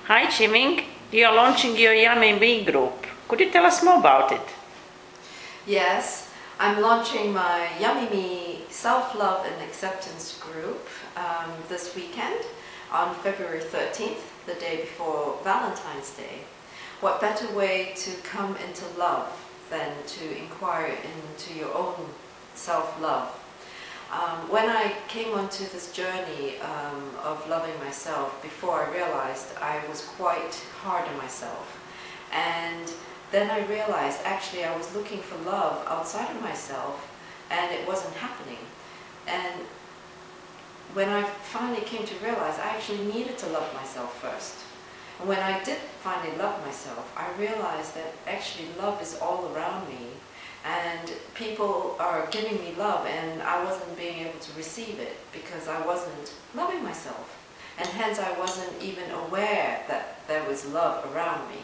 Hi Chiming, you are launching your Yummy Me group. Could you tell us more about it? Yes, I'm launching my Yummy Me Self-Love and Acceptance group this weekend on February 13th, the day before Valentine's Day. What better way to come into love than to inquire into your own self-love? When I came onto this journey of loving myself, before I realized I was quite hard on myself. And then I realized actually I was looking for love outside of myself and it wasn't happening. And when I finally came to realize I actually needed to love myself first. And when I did finally love myself, I realized that actually love is all around me. And people are giving me love and I wasn't being able to receive it because I wasn't loving myself. And hence I wasn't even aware that there was love around me.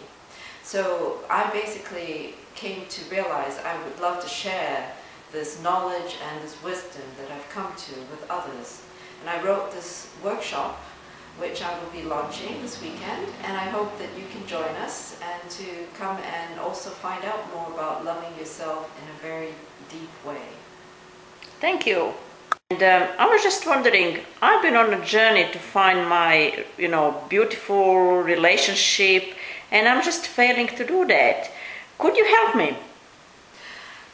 So I basically came to realize I would love to share this knowledge and this wisdom that I've come to with others. And I wrote this workshop which I will be launching this weekend, and I hope that you can join us and to come and also find out more about loving yourself in a very deep way. Thank you. And I was just wondering, I've been on a journey to find my, beautiful relationship, and I'm just failing to do that. Could you help me?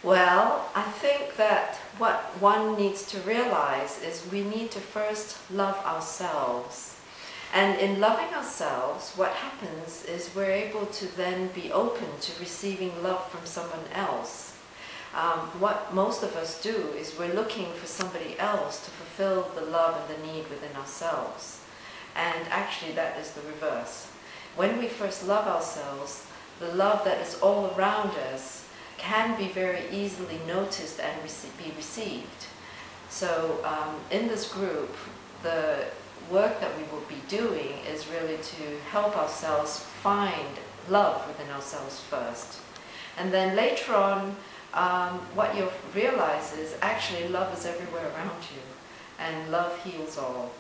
Well, I think that what one needs to realize is we need to first love ourselves. And in loving ourselves, what happens is we're able to then be open to receiving love from someone else. What most of us do is we're looking for somebody else to fulfill the love and the need within ourselves. And actually that is the reverse. When we first love ourselves, the love that is all around us can be very easily noticed and be received. So in this group, the work that we will be doing is really to help ourselves find love within ourselves first. And then later on, what you'll realize is actually love is everywhere around you, and love heals all.